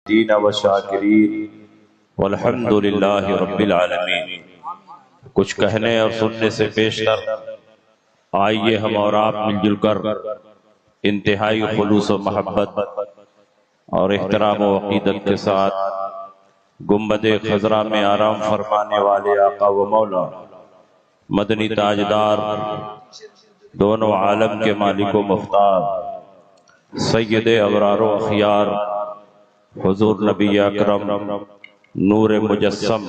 دین و شاکرین والحمد للہ رب العالمین۔ کچھ کہنے اور سننے سے پیش کر آئیے ہم اور آپ مل جل کر انتہائی خلوص و محبت اور احترام و عقیدت کے ساتھ گنبد خضرا میں آرام فرمانے والے آقا و مولا مدنی تاجدار دونوں عالم کے مالک و مختار سید ابرار و اخیار حضور نبی اکرم نور مجسم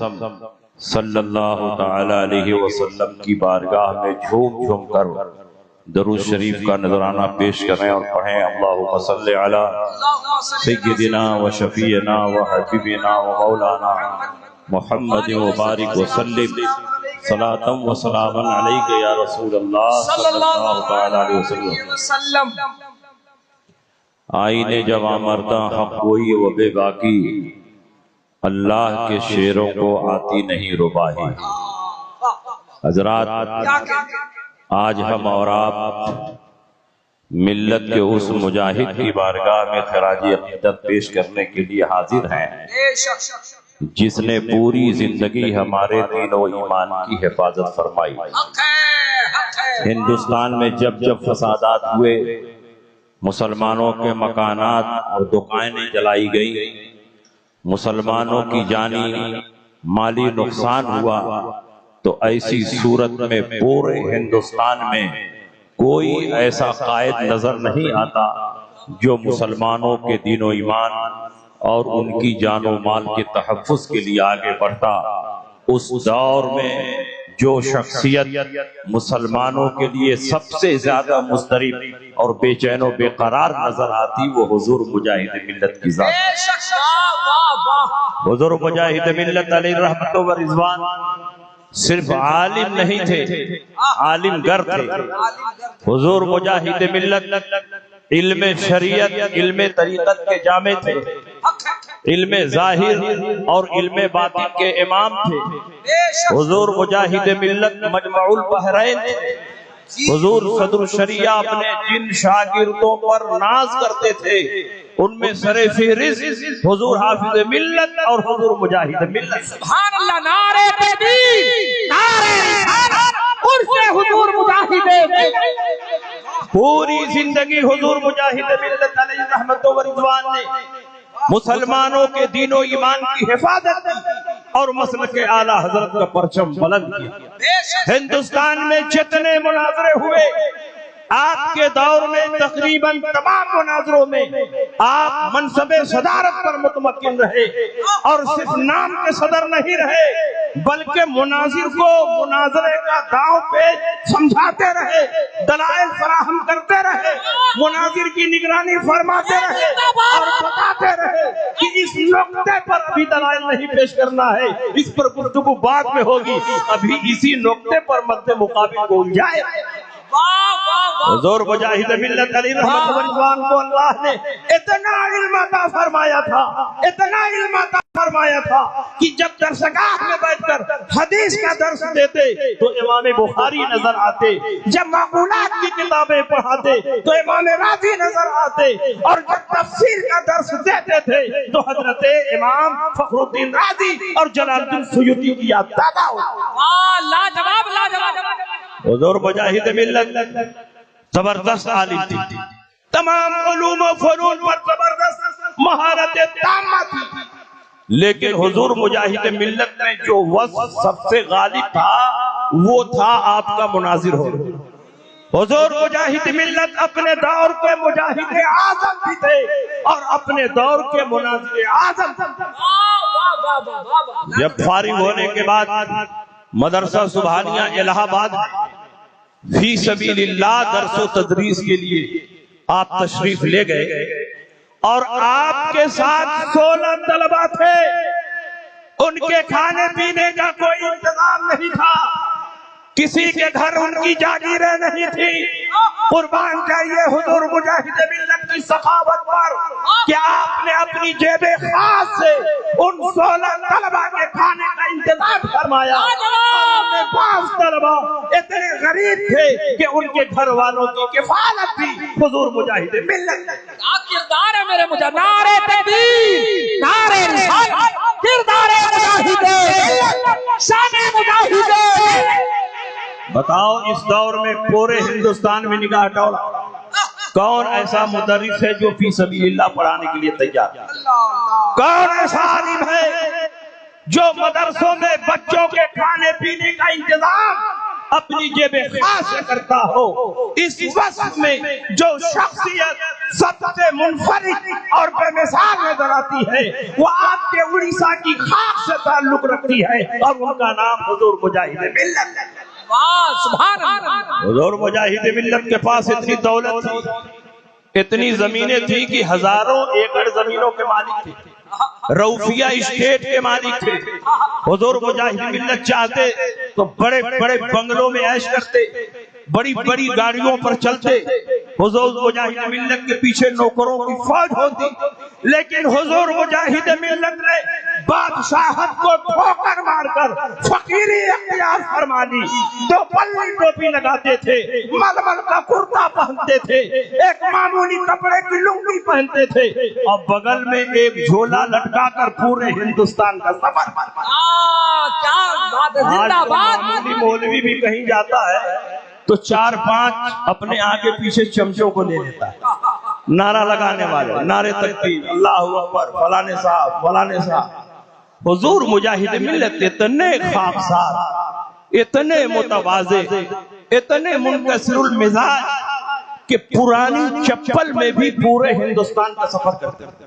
صلی اللہ تعالی علیہ وسلم کی بارگاہ میں جھوم جھوم کر درود شریف کا نذرانہ پیش کریں اور پڑھیں اللہم صلی علی سیدنا و شفیعنا و حبیبنا و مولانا محمد و بارک وسلم صلاة و سلاما علیک یا رسول اللہ صلی اللہ تعالی علیہ وسلم۔ آئینے جوان مرداں حق گوئی و بے باکی، اللہ کے شیروں کو آتی نہیں ربائی۔ حضرات، آج ہم اور آپ ملت کے اس مجاہد کی بارگاہ میں خراج عقیدت پیش کرنے کے لیے حاضر ہیں جس نے پوری زندگی ہمارے دین و ایمان کی حفاظت فرمائی۔ ہندوستان میں جب جب فسادات ہوئے، مسلمانوں کے مکانات اور دکانیں جلائی گئی، مسلمانوں کی جانی مالی نقصان ہوا، تو ایسی صورت میں پورے ہندوستان میں کوئی ایسا قائد نظر نہیں آتا جو مسلمانوں کے دین و ایمان اور ان کی جان و مال کے تحفظ کے لیے آگے بڑھتا۔ اس دور میں جو شخصیت مسلمانوں کے لیے سب سے زیادہ مضطرب اور بے چین و بے قرار نظر آتی وہ حضور مجاہد ملت کی ذات۔ حضور مجاہد ملت علیہ رحمت و رضوان صرف عالم نہیں تھے، عالم گر تھے۔ حضور مجاہد ملت علم شریعت، علم طریقت کے جامع تھے، علم ظاہر اور علم باطن کے امام تھے۔ حضور مجاہد ملت مجمع البحرین تھے۔ حضور صدر الشریعہ اپنے جن شاگردوں پر ناز کرتے تھے ان میں سر فہرست حضور حافظ ملت اور حضور مجاہد ملت۔ سبحان اللہ، نعرہ تکبیر، نعرہ رسالت، عرف حضور مجاہد ملت۔ پوری زندگی حضور مجاہد ملت علیہ رحمت و رضوان نے مسلمانوں کے دین و ایمان کی حفاظت اور مسلک اعلیٰ حضرت کا پرچم بلند کیا۔ ہندوستان میں جتنے مناظرے ہوئے، آپ کے دور میں تقریباً تمام مناظروں میں آپ منصب صدارت پر متمکن رہے، اور صرف نام کے صدر نہیں رہے بلکہ مناظر کو مناظرے کا داؤ پیچ سمجھاتے رہے، دلائل فراہم کرتے رہے، مناظر کی نگرانی فرماتے رہے اور بتاتے رہے کہ اس نقطے پر ابھی دلائل نہیں پیش کرنا ہے، اس پر گفتگو بعد میں ہوگی، ابھی اسی نقطے پر مد مقابل کو جائے۔ حضور مجاہد ملت علیہ رحمت و رضوان کو اللہ نے اتنا علم عطا فرمایا تھا، اتنا علم عطا فرمایا تھا کہ جب درسگاہ میں بیٹھ کر حدیث کا درس دیتے تو امام بخاری نظر آتے، جب معقولات کی کتابیں پڑھاتے تو امام راضی نظر آتے، اور جب تفسیر کا درس دیتے تھے تو حضرت امام فخر الدین رازی اور جلال الدین سیوطی کی یاد تازہ ہوتی۔ لاجواب لاجواب۔ حضور مجاہد ملت زبردست عالم تھی، تمام علوم و فنون پر زبردست مہارت تامہ تھی، لیکن حضور مجاہد ملت میں جو وصف سب سے غالب تھا وہ تھا آپ کا مناظر ہو۔ حضور مجاہد ملت اپنے دور کے مجاہد اعظم بھی تھے اور اپنے دور کے مناظر اعظم تھے۔ جب فارغ ہونے کے بعد مدرسہ سبحانیہ الہ آباد فی سبیل اللہ درس و تدریس کے لیے آپ تشریف لے گئے، اور آپ کے ساتھ 16 طلبہ تھے۔ ان کے کھانے پینے کا کوئی انتظام نہیں تھا، کسی کے گھر ان کی جاگیریں نہیں تھی۔ قربان جائیے حضور مجاہد ملت کی سخاوت پر کہ آپ نے اپنی جیب خاص سے ان 16 طلبہ کے کھانے کا انتظام فرمایا۔ اپنے 5 طلبہ اتنے غریب تھے کہ ان کے گھر والوں کی کفالت بھی حضور مجاہد ملت۔ کیا کردار ہے میرے مجاہد، نعرہ تکبیر، بتاؤ اس دور میں پورے ہندوستان میں نگاہ ڈولا کون ایسا مدرس ہے جو فی سبیل اللہ پڑھانے کے لیے تیار ہے؟ کون ایسا عالم ہے جو مدرسوں میں بچوں کے کھانے پینے کا انتظام اپنی جیب خاص سے کرتا ہو؟ اس وقت میں جو شخصیت سب سے منفرد اور بے مثال نظر آتی ہے وہ آپ کے اڑیسہ کی خاک سے تعلق رکھتی ہے اور ان کا نام حضور مجاہد ملت ہے۔ سبحان اللہ۔ حضور مجاہد ملت کے پاس اتنی دولت تھی، اتنی زمینیں تھی کہ ہزاروں ایکڑ زمینوں کے مالک تھے، روفیہ اسٹیٹ کے مالک تھے۔ حضور مجاہد ملت چاہتے تو بڑے بڑے بنگلوں میں عیش کرتے، بڑی بڑی گاڑیوں پر چلتے، حضور مجاہد ملت کے پیچھے نوکروں کی فوج ہوتی، لیکن حضور مجاہد ملت نے بادشاہت کو ٹھوکر مار کر فقیری اختیار فرما لی۔ دو پلی ٹوپی لگاتے تھے، ململ کا کرتا پہنتے تھے، ایک معمولی کپڑے کی لنگی پہنتے تھے اور بغل میں ایک جھولا لٹکا کر پورے ہندوستان کا سفر۔ آج معمولی مولوی بھی کہیں جاتا ہے تو 4-5 اپنے آگے پیچھے چمچوں کو لے لیتا ہے، نعرہ لگانے والے، نعرے تکبیر، اللہ اکبر، فلانے صاحب فلانے صاحب۔ حضور مجاہد ملت اتنے خاکسار، اتنے متواضع، اتنے منکسر المزاج کہ پرانی چپل میں بھی پورے ہندوستان کا سفر کرتے تھے۔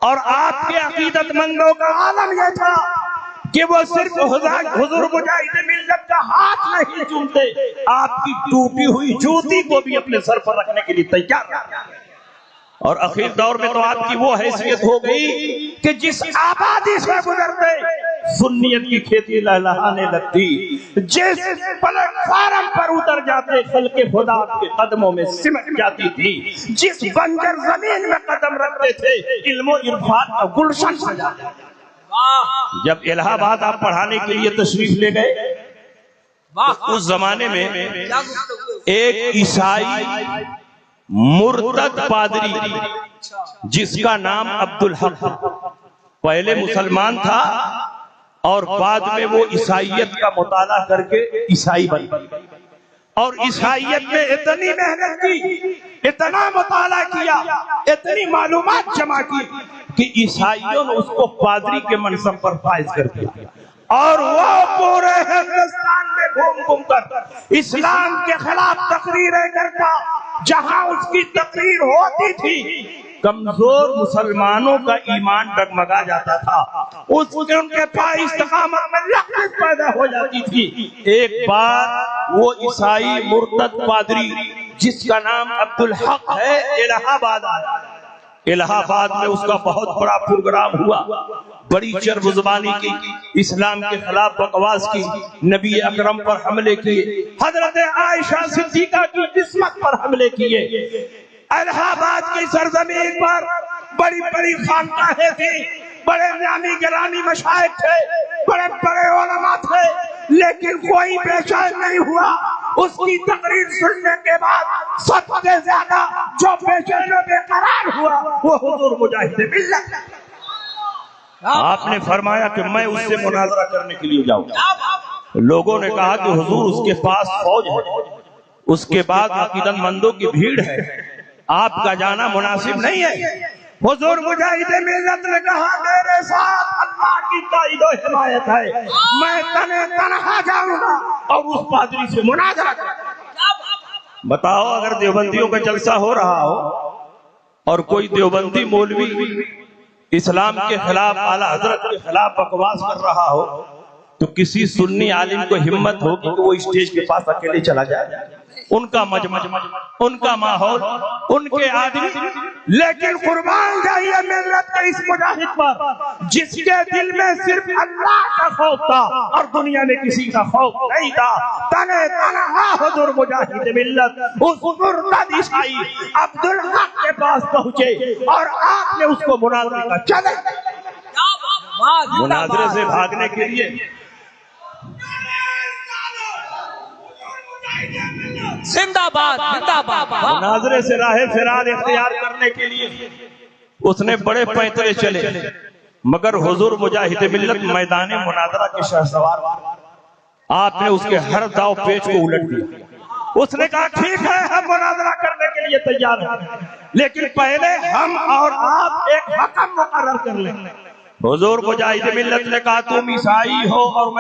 اور آپ کے عقیدت مندوں کا عالم یہ تھا کہ وہ صرف حضور مجاہد ملت کا ہاتھ نہیں چومتے، آپ کی ٹوٹی ہوئی جوتی کو بھی اپنے سر پر رکھنے کے لیے تیار رہتے۔ اور اخیر دور میں تو آپ کی وہ حیثیت ہو گئی کہ جس آبادی سے گزرتے سنیت کی کھیتی لہلہانے لگتی، جس پلیٹ فارم پر اتر جاتے خلق خدا کے قدموں میں سمٹ جاتی تھی، جس بنجر زمین میں قدم رکھتے تھے علم و عرفان کا گلشن سجا جاتا۔ جب الہ آباد آپ پڑھانے کے لیے تشریف لے گئے، اس زمانے میں ایک عیسائی مرتد پادری جس کا نام عبدالحق، پہلے مسلمان تھا اور بعد میں وہ عیسائیت کا مطالعہ کر کے عیسائی بن گیا، اور عیسائیت میں اتنی محنت کی، اتنا مطالعہ کیا، اتنی معلومات جمع کی کہ عیسائیوں نے اس کو پادری کے منصب پر فائز کر دیا، اور وہ پورے ہندوستان میں گھوم گھوم کر اسلام کے خلاف تقریریں کرتا۔ جہاں اس کی تقریر ہوتی تھی کمزور مسلمانوں کا ایمان ڈگمگا جاتا تھا، ان کے پاس استقامت میں لغزش پیدا ہو جاتی تھی۔ ایک بار وہ عیسائی مرتد پادری جس کا نام عبدالحق ہے الہ آباد آیا۔ الہ آباد میں اس کا بہت بڑا پروگرام ہوا، بڑی چرب زبانی کی، اسلام کے خلاف بکواس کی، نبی اکرم پر حملے کیے، حضرت عائشہ صدیقہ کی عصمت پر حملے کیے۔ الہ آباد کی سرزمین پر بڑی بڑی خانقاہیں تھیں، بڑے نامی گرامی مشائخ تھے، بڑے بڑے علماء تھے، لیکن کوئی بے چین نہیں ہوا۔ اس کی تقریر سننے کے بعد سب سے زیادہ جو بے چین و بے قرار ہوا وہ حضور مجاہد ملت۔ آپ نے فرمایا کہ میں اس سے مناظرہ کرنے کے لیے جاؤں۔ لوگوں نے کہا کہ حضور اس کے پاس فوج ہے، اس کے بعد عقیدت مندوں کی بھیڑ ہے، آپ کا جانا مناسب نہیں ہے۔ حضور مجاہد ملت نے کہا میرے ساتھ اللہ کی تائید و حمایت ہے، میں تنہا جاؤں گا اور اس پادری سے مناظرہ کروں گا۔ بتاؤ اگر دیوبندیوں کا جلسہ ہو رہا ہو اور کوئی دیوبندی مولوی اسلام کے خلاف اعلیٰ حضرت کے خلاف بکواس کر رہا ہو تو کسی سنی عالم کو ہمت ہوگی کہ وہ اسٹیج کے پاس اکیلے چلا جائے؟ ان کا مجمع، ان کا ماحول، ان کے آدمی، لیکن قربان جائیے ملت کے اس مجاہد پر جس کے دل میں صرف اللہ کا خوف تھا اور دنیا میں کسی کا خوف نہیں تھا۔ تنہا حضور مجاہد ملت اس مرتد عیسائی عبدالحق کے پاس پہنچے اور آپ نے اس کو مناظرے کا چیلنج، مناظرے سے بھاگنے کے لیے زندہ باد، زندہ باد، مناظرے سے راہ فرار اختیار کرنے کے لیے اس نے بڑے پیدلے چلے، مگر حضور مجاہد ملت میدان مناظرہ کے شہسوار آپ نے اس کے ہر داؤ پیچ کو الٹ دیا. اس نے کہا ٹھیک ہے ہم مناظرہ کرنے کے لیے تیار ہیں لیکن پہلے ہم اور آپ ایک حکم مقرر کر لیں. حضور مجاہد ملت نے کہا تم عیسائی ہو اور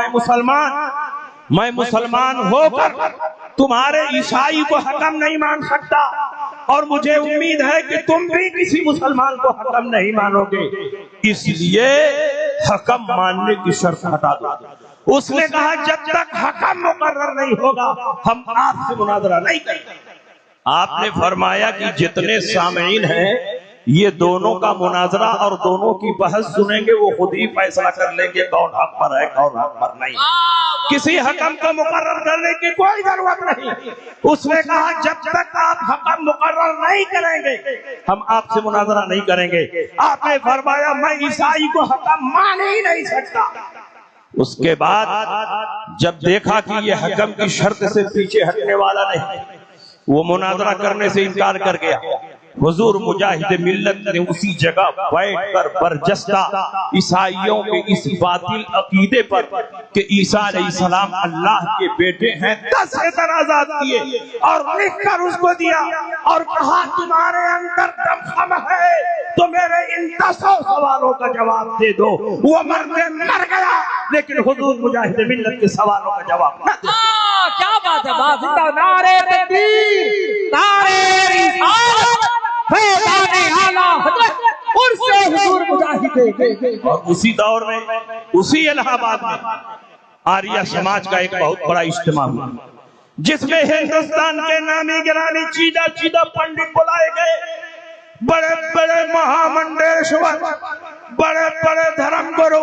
میں مسلمان ہو کر تمہارے عیسائی کو حکم نہیں مان سکتا اور مجھے امید ہے کہ تم بھی کسی مسلمان کو حکم نہیں مانو گے اس لیے حکم ماننے کی شرط ہٹا دو. اس نے کہا جب تک حکم مقرر نہیں ہوگا ہم آپ سے مناظرہ نہیں کریں گے. آپ نے فرمایا کہ جتنے سامعین ہیں یہ دونوں کا مناظرہ اور دونوں کی بحث سنیں گے وہ خود ہی فیصلہ کر لیں گے کون حق پر ہے کون حق پر نہیں. کسی حکم کو مقرر کرنے کی کوئی ضرورت نہیں. اس نے کہا جب تک آپ حکم مقرر نہیں کریں گے ہم آپ سے مناظرہ نہیں کریں گے. آپ نے فرمایا میں عیسائی کو حکم مان ہی نہیں سکتا. اس کے بعد جب دیکھا کہ یہ حکم کی شرط سے پیچھے ہٹنے والا نہیں وہ مناظرہ کرنے سے انکار کر گیا. حضور مجاہد ملت نے اسی جگہ بیٹھ کر برجستہ عیسائیوں کے اس باطل عقیدے پر کہ عیسیٰ علیہ السلام اللہ کے بیٹے ہیں 10 اعتراضات کیے اور لکھ کر اس کو دیا اور کہا تمہارے اندر دم ہے تو میرے ان 10 سوالوں کا جواب دے دو. وہ مر گیا لیکن حضور مجاہد ملت کے سوالوں کا جواب نہ دیا. کیا بات ہے نعرے تکبیر نعرے رسالت اور اسی دور میں اسی الہ آباد میں آریہ سماج کا ایک بہت بڑا اجتماع ہوا جس میں ہندوستان کے نامی گرامی چیدہ پنڈت بلائے گئے. بڑے بڑے مہامنڈیشور بڑے بڑے دھرم گرو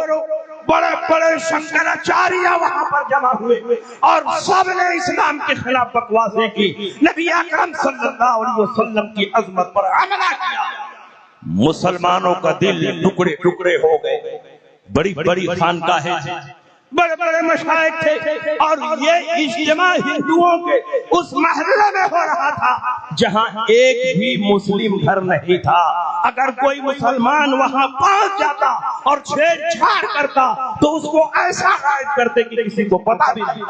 بڑے بڑے شنکراچاریہ وہاں پر جمع ہوئے اور سب نے اسلام کے خلاف بکواسیں کی. نبی اکرم صلی اللہ علیہ وسلم کی عظمت پر حملہ کیا. مسلمانوں کا دل ٹکڑے ٹکڑے ہو گئے. بڑی بڑی خانقاہیں تھیں بڑے بڑے مشائخ تھے اور یہ اجتماع ہندوؤں کے اس محلے میں ہو رہا تھا جہاں ایک بھی مسلم گھر نہیں تھا. اگر کوئی مسلمان وہاں پہنچ جاتا اور چھیڑ چھاڑ کرتا تو اس کو ایسا قائد کرتے کہ کسی کو پتہ بھی نہیں.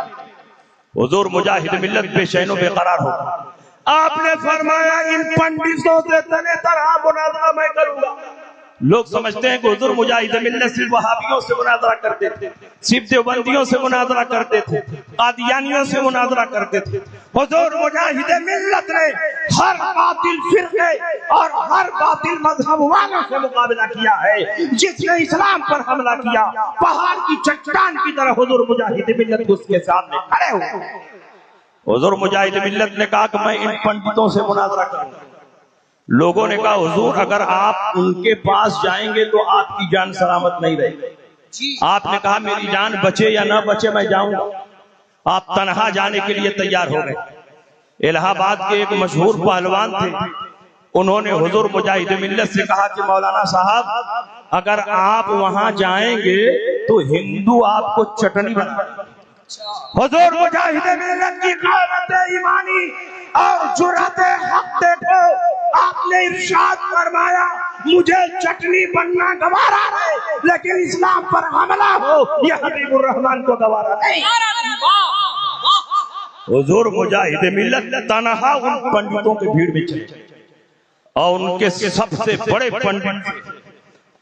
حضور مجاہد ملت بے چین و بے قرار ہو. آپ نے فرمایا ان پنڈتوں سے تنے طرح مناظرہ میں کروں گا. لوگ سمجھتے ہیں کہ حضور مجاہد ملت صرف وہابیوں سے مناظرہ کرتے تھے صرف دیوبندیوں سے مناظرہ کرتے تھے قادیانیوں سے مناظرہ کرتے تھے. حضور مجاہد ملت نے ہر باطل فرقے اور ہر باطل مذہب والوں سے مقابلہ کیا ہے. جس نے اسلام پر حملہ کیا پہاڑ کی چٹان کی طرح حضور مجاہد ملت اس کے سامنے کھڑے ہوئے. حضور مجاہد ملت نے کہا کہ میں ان پنڈتوں سے مناظرہ کروں گا. لوگوں نے کہا حضور اگر آپ ان کے پاس جائیں گے تو آپ کی جان سلامت نہیں رہے گی. آپ نے کہا میری جان بچے یا نہ بچے میں جاؤں گا. آپ تنہا جانے کے لیے تیار ہو گئے. الہ آباد کے ایک مشہور پہلوان تھے انہوں نے حضور مجاہد ملت سے کہا کہ مولانا صاحب اگر آپ وہاں جائیں گے تو ہندو آپ کو چٹنی بنا. حضور مجاہد ملت کی قیادت ایمانی اور جرأت حق دیکھو. آپ نے ارشاد فرمایا مجھے چٹنی بننا گوارا ہے لیکن اسلام پر حملہ ہو یہ حبیب الرحمن کو گوارا نہیں. حضور مجاہد ملت تنہا ان پنڈتوں کے بھیڑ میں چلے اور ان کے سب سے بڑے پنڈت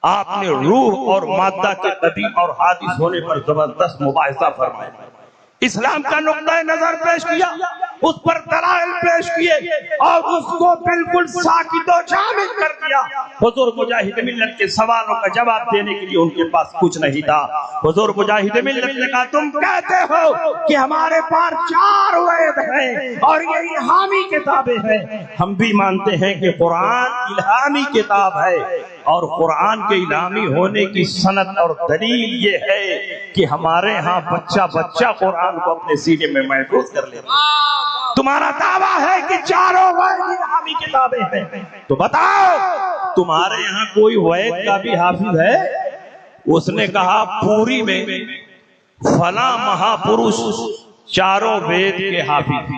آپ نے روح اور مادہ کے قدیم اور حادث ہونے پر زبردست مباحثہ فرمایا. اسلام کا نقطہ نظر پیش کیا اس پر دلائل پیش کیے اور اس کو بالکل ساکت و جامد کر دیا. حضور مجاہد ملت کے سوالوں کا جواب دینے کے لیے ان کے پاس کچھ نہیں تھا. حضور مجاہد ملت نے کہا تم کہتے ہو کہ ہمارے پاس 4 وید ہیں اور یہ الہامی کتابیں ہیں. ہم بھی مانتے ہیں کہ قرآن الہامی کتاب ہے اور قرآن کے الہامی ہونے کی سند اور دلیل یہ ہے کہ ہمارے ہاں بچہ بچہ قرآن کو اپنے سینے میں محفوظ کر لے. تمہارا دعویٰ ہے کہ 4 وید الہامی کتابیں ہیں تو بتاؤ تمہارے یہاں کوئی وید کا بھی حافظ ہے؟ اس نے کہا پوری میں فلاں مہا پروش 4 وید کے حافظ.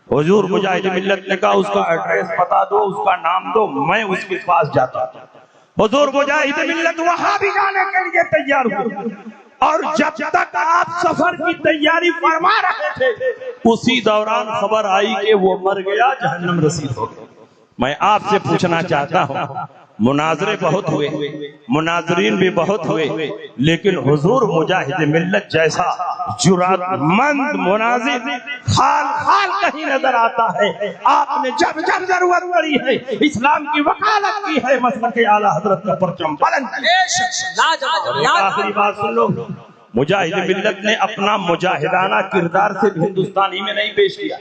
حضور مجاہد ملت نے کہا اس کا ایڈریس بتا دو اس کا نام دو میں اس کے پاس جاتا. حضور مجاہد ملت وہاں بھی جانے کے لیے تیار ہوئے اور جب تک آپ سفر کی تیاری فرما رہے تھے اسی دوران خبر آئی کہ وہ مر گیا، جہنم رسید ہو گیا۔ میں آپ سے پوچھنا چاہتا ہوں، مناظرے بہت ہوئے، مناظرین بھی بہت ہوئے، لیکن حضور مجاہد ملت جیسا جرات مند مناظر خال خال کہیں نظر آتا ہے؟ آپ نے جب جب ضرورت پڑی ہے اسلام کی وکالت کی ہے، مسلک اعلیٰ حضرت کا پرچم بلند کیا۔ آخری بات سن لو، مجاہد ملت نے اپنا مجاہدانہ کردار سے ہندوستانی میں نہیں پیش کیا،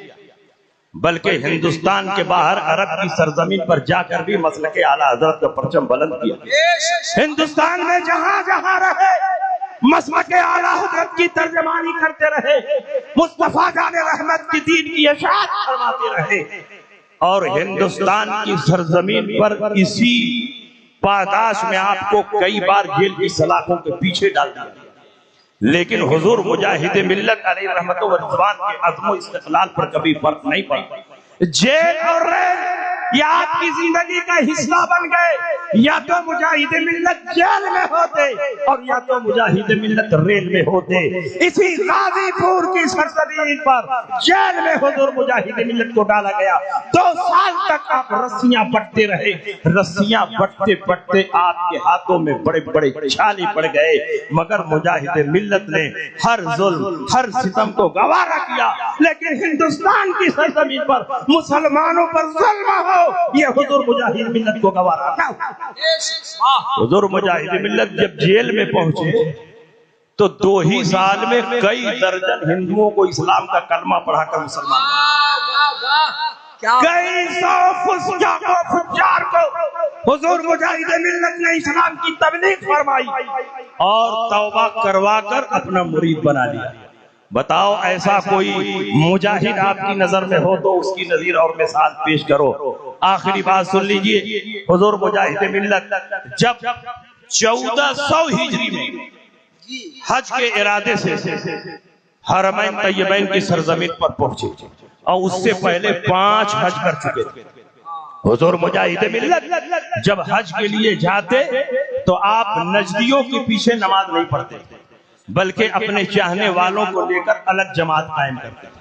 بلکہ ہندوستان کے باہر عرب کی سرزمین پر جا کر بھی مسلک اعلیٰ حضرت کا پرچم بلند کیا۔ ہندوستان میں جہاں جہاں رہے مسلک اعلیٰ حضرت کی ترجمانی کرتے رہے، مصطفیٰ جان رحمت کی دین کی اشاعت فرماتے رہے، اور ہندوستان کی سرزمین پر اسی پاداش میں آپ کو کئی بار جیل کی سلاخوں کے پیچھے ڈال دیا، لیکن حضور مجاہد ملت علیہ رحمت و رضوان کے عزم و استقلال پر کبھی فرق نہیں پڑا۔ جیل اور ریل یہ آپ کی زندگی کا حصہ بن گئے، یا تو مجاہد ملت جیل میں ہوتے اور یا تو مجاہد ملت ریل میں ہوتے۔ اسی غازی پور کی سرزمین پر جیل میں حضور مجاہد ملت کو ڈالا گیا، 2 سال تک آپ رسیاں بٹتے رہے، رسیاں بٹتے بٹتے آپ کے ہاتھوں میں بڑے بڑے چھالے پڑ گئے، مگر مجاہد ملت نے ہر ظلم ہر ستم کو گوارا کیا، لیکن ہندوستان کی سرزمین پر مسلمانوں پر ظلم ہو یہ حضور مجاہد ملت کو گوارا نہ ہوا۔ حضور مجاہد ملت جب جیل میں پہنچے تو 2 ہی سال میں کئی درجن ہندوؤں کو اسلام کا کلمہ پڑھا کر مسلمان بنا، کئی 100 فجار کو حضور مجاہد ملت نے اسلام کی تبلیغ فرمائی اور توبہ کروا کر اپنا مرید بنا لیا۔ بتاؤ ایسا کوئی مجاہد آپ کی نظر میں ہو تو اس کی نظیر اور مثال پیش کرو۔ آخری بات سن لیجئے، حضور مجاہد ملت جب 1400 ہجری میں حج کے ارادے سے حرمین طیبین کی سرزمین پر پہنچے اور اس سے پہلے 5 حج کر چکے تھے، حضور مجاہد ملت جب حج کے لیے جاتے تو آپ نجدیوں کے پیچھے نماز نہیں پڑھتے بلکہ اپنے چاہنے والوں کو لے کر الگ جماعت قائم کرتے ہیں۔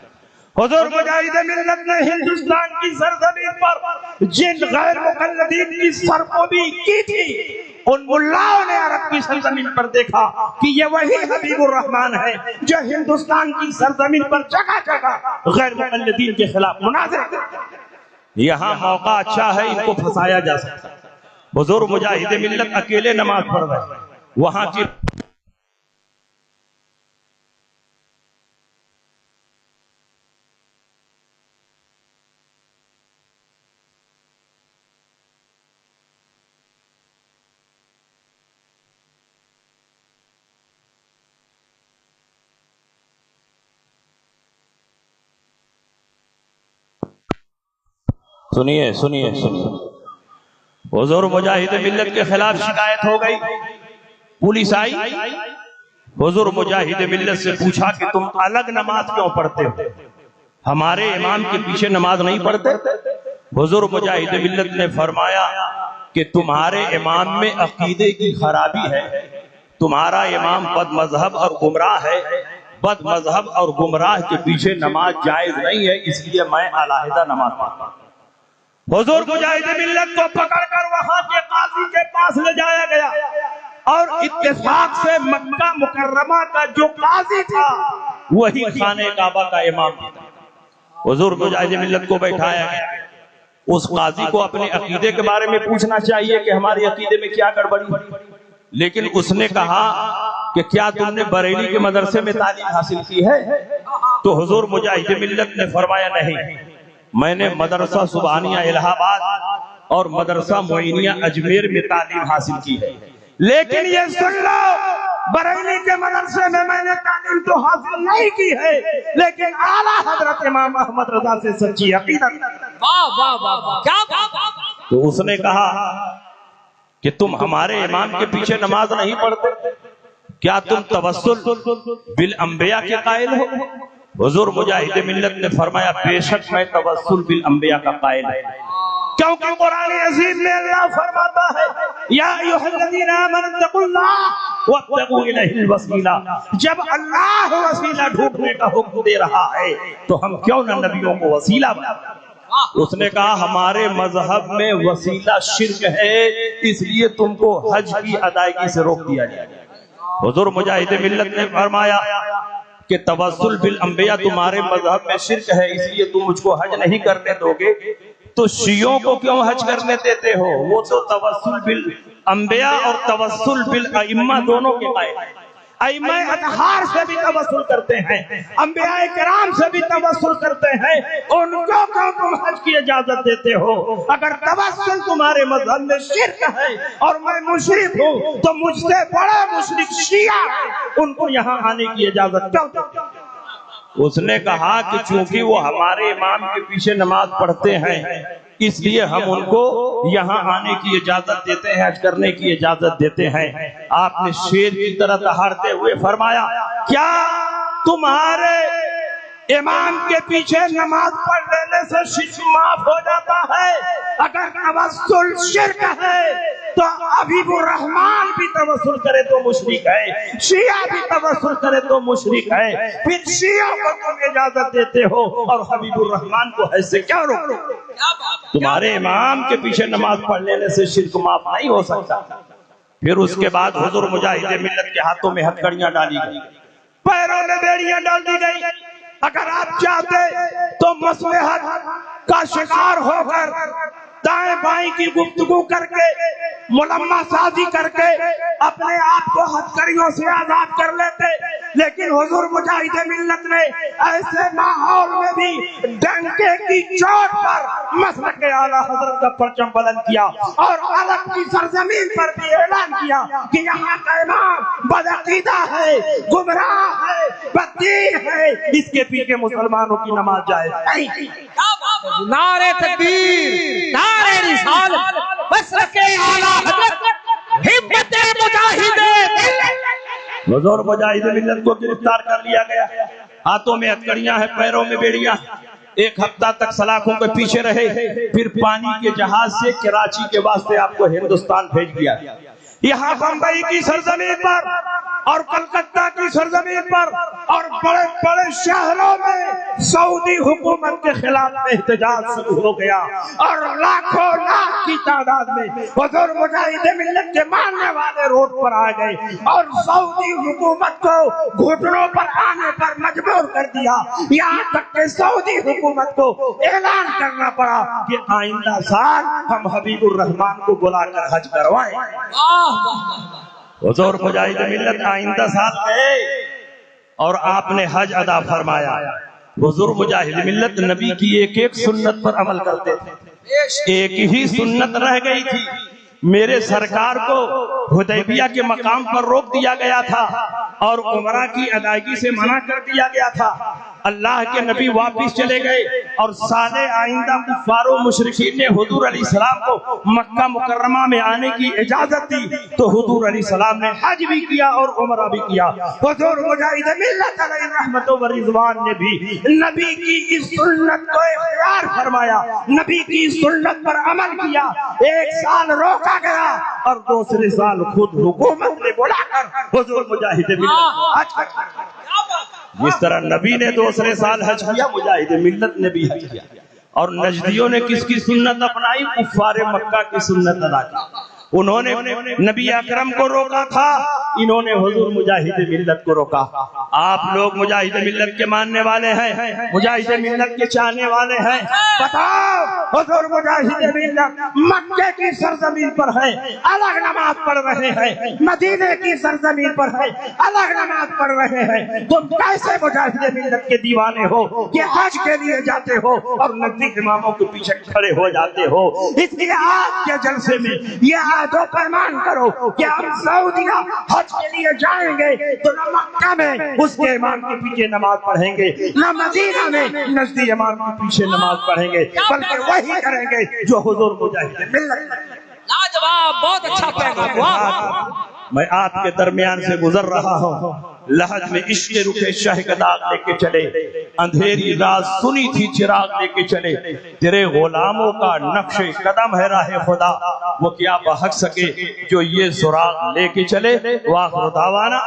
حضور مجاہد ملت نے ہندوستان کی سرزمین پر جن غیر مقلدین کی سرکوبی کی تھی، ان ملاؤں نے عرب کی سرزمین پر دیکھا کہ یہ وہی حبیب الرحمن ہے جو ہندوستان کی سرزمین پر جگہ جگہ غیر مقلدین کے خلاف مناظرہ کرتے ہیں۔ یہاں موقع اچھا ہے، ان کو پھنسایا جا سکتا ہے۔ حضور مجاہد ملت اکیلے نماز پڑھ رہے، وہاں کی سنیے حضور مجاہد ملت کے خلاف شکایت ہو گئی، پولیس آئی، حضور مجاہد ملت سے پوچھا کہ تم الگ نماز کیوں پڑھتے ہو، ہمارے امام کے پیچھے نماز نہیں پڑھتے؟ حضور مجاہد ملت نے فرمایا کہ تمہارے امام میں عقیدے کی خرابی ہے، تمہارا امام بد مذہب اور گمراہ ہے، بد مذہب اور گمراہ کے پیچھے نماز جائز نہیں ہے، اس لیے میں علیحدہ نماز پڑھتا ہوں۔ حضور مجاہد ملت کو پکڑ کر وہاں کے قاضی کے پاس لے جایا گیا اور اتفاق سے مکہ مکرمہ کا جو قاضی تھا وہی خانہ کعبہ کا امام تھا۔ حضور مجاہد ملت کو بیٹھایا گیا، اس قاضی کو اپنے عقیدے کے بارے میں پوچھنا چاہیے کہ ہمارے عقیدے میں کیا گڑبڑی، لیکن اس نے کہا کہ کیا تم نے بریلی کے مدرسے میں تعلیم حاصل کی ہے؟ تو حضور مجاہد ملت نے فرمایا نہیں، میں نے مدرسہ سبحانیہ الہ آباد اور مدرسہ معینیہ اجمیر میں تعلیم حاصل کی ہے، لیکن یہ سن لو بریلی کے مدرسے میں میں نے تعلیم تو حاصل نہیں کی ہے، لیکن اعلیٰ حضرت امام احمد رضا سے سچی عقیدت۔ تو اس نے کہا کہ تم ہمارے امام کے پیچھے نماز نہیں پڑھتے، کیا تم توسل بالانبیاء کے قائل ہو؟ حضور مجاہد ملت نے فرمایا بے شک میں توسل بالانبیاء کا قائل ہے، کیونکہ قرآن عظیم میں اللہ فرماتا ہے یا ایھا الذین آمنوا اتقوا اللہ وابتغوا الیہ الوسیلہ. جب اللہ وسیلہ ڈھونڈنے کا حکم دے رہا ہے تو ہم کیوں نہ نبیوں کو وسیلہ بنائیں. اس نے کہا ہمارے مذہب میں وسیلہ شرک ہے، اس لیے تم کو حج کی ادائیگی سے روک دیا جائے. حضور مجاہد ملت نے فرمایا کہ توسل بالانبیاء تمہارے مذہب میں شرک ہے، اس لیے تم مجھ کو حج نہیں کرنے دو گے، تو شیعوں کو کیوں حج کرنے دیتے ہو؟ وہ تو توسل بالانبیاء اور توسل بالائمہ دونوں کے قائل ہیں. ائمہ اطہار سے بھی توسل کرتے ہیں، انبیاء کرام سے بھی توسل کرتے ہیں، ان کو کیوں تم حج کی اجازت دیتے ہو؟ اگر توسل تمہارے مذہب میں شرک ہے اور میں مشرک ہوں تو مجھ سے بڑا مشرک شیعہ ہے، ان کو یہاں آنے کی اجازت کیوں دیتے ہو؟ اس نے کہا کہ چونکہ وہ ہمارے امام کے پیچھے نماز پڑھتے ہیں اس لیے ہم ان کو یہاں آنے کی اجازت دیتے ہیں، حج کرنے کی اجازت دیتے ہیں. آپ نے شیر کی طرح دہاڑتے ہوئے فرمایا کیا تمہارے امام کے پیچھے نماز پڑھ لینے سے شرک معاف ہو جاتا ہے؟ اگر توسل شرک ہے تو حبیب الرحمان بھی توسل کرے تو مشرک ہے، شیعہ بھی توسل کرے تو مشرک ہے، پھر شیعہ کو تم اجازت دیتے ہو اور حبیب الرحمان کو ایسے کیا روکتے ہو؟ تمہارے امام کے پیچھے نماز پڑھ لینے سے شرک معاف نہیں ہو سکتا. پھر اس کے بعد حضور مجاہد ملت کے ہاتھوں میں ہتھکڑیاں ڈالی گئی، پیروں میں بیڑیاں ڈال دی گئی. اگر آپ چاہتے تو مصلحت کا شکار ہو کر دائیں بائیں کی گفتگو کر کے ملمہ سازی کر کے اپنے آپ کو ہتھکڑیوں سے آزاد کر لیتے، لیکن حضور مجاہد ملت نے ایسے ماحول میں بھی ڈنکے کی چوٹ پر مسلک اعلیٰ حضرت کا پرچم بلند کیا اور عرب کی سرزمین پر بھی اعلان کیا کہ یہاں کا امام بدعقیدہ ہے، گمراہ ہے، بددین ہے، اس کے پیچھے مسلمانوں کی نماز جائز نہیں. نعرہ تکبیر، نعرہ رسالت، مسلک اعلیٰ حضرت، ہمت مجاہد ملت. حضور مجاہد ملت کو گرفتار کر لیا گیا، ہاتھوں میں ہتھکڑیاں ہیں، پیروں میں بیڑیاں. ایک ہفتہ تک سلاخوں کے پیچھے رہے، پھر پانی کے جہاز سے کراچی کے واسطے آپ کو ہندوستان بھیج دیا. یہاں بمبئی کی سرزمین پر اور کلکتہ کی سرزمین پر اور بڑے بڑے شہروں میں سعودی حکومت کے خلاف احتجاج شروع ہو گیا اور لاکھوں لاکھ کی تعداد میں حضور مجاہد ملت کے ماننے والے روڈ پر آ گئے اور سعودی حکومت کو گھٹنوں پر آنے پر مجبور کر دیا. یہاں تک کہ سعودی حکومت کو اعلان کرنا پڑا کہ آئندہ سال ہم حبیب الرحمان کو بلا کر حج کروائیں. حضور مجاہد ملت آئندہ سال گئے اور آپ نے حج ادا فرمایا. حضور مجاہد ملت نبی کی ایک ایک سنت پر عمل کرتے تھے. ایک ہی سنت رہ گئی تھی، میرے سرکار کو حدیبیہ کے مقام پر روک دیا گیا تھا اور عمرہ کی ادائیگی سے منع کر دیا گیا تھا. اللہ کے نبی واپس چلے گئے اور سال آئندہ کفار و مشرکین نے حضور علیہ السلام کو مکہ مکرمہ میں آنے کی اجازت دی تو حضور علیہ السلام نے حج بھی کیا اور عمرہ بھی کیا. حضور مجاہد ملت علیہ رحمت و رضوان نے بھی نبی کی اس سنت کو اختیار فرمایا، نبی کی سنت پر عمل کیا. ایک سال روکا گیا اور دوسرے سال خود حکومت نے بلا کر حضور مجاہد ملت حج کیا. جس طرح نبی نے دوسرے سال حج کیا، مجاہد ملت نے بھی حج کیا. اور نجدیوں نے کس کی سنت اپنائی؟ کفار مکہ کی سنت ادا کی. انہوں نے نبی اکرم کو روکا تھا، انہوں نے حضور مجاہد ملت کو روکا. آپ لوگ مجاہد ملت کے ماننے والے ہیں، مجاہد ملت کے چاہنے والے ہیں، بتاؤ حضور مجاہد ملت مکہ کی سرزمین پر ہے، الگ نماز پڑھ رہے ہیں، مدینے کی سرزمین پر ہے، الگ نماز پڑھ رہے ہیں. تم کیسے مجاہد ملت کے دیوانے ہو کہ حج کے لیے جاتے ہو اور نزدیک اماموں کے پیچھے کھڑے ہو جاتے ہو؟ اس لیے آج کے جلسے میں یہ تو پیمان کرو کہ ہم سعودیہ حج کے لیے جائیں گے تو نہ مکہ میں اس کے امام کے پیچھے نماز پڑھیں گے، نہ مدینہ میں نزدیک امام کے پیچھے نماز پڑھیں گے، بلکہ وہی کریں گے جو حضور مجاہد ملت. لاجواب، بہت اچھا پیغام. میں آپ کے درمیان سے گزر رہا ہوں. لحد میں عشق رخ شہ کا داغ لے کے چلے، اندھیری رات سنی تھی چراغ لے کے چلے، تیرے غلاموں کا نقش قدم ہے راہ خدا، وہ کیا بحق سکے جو یہ سراغ لے کے چلے۔ وآخر دعوانا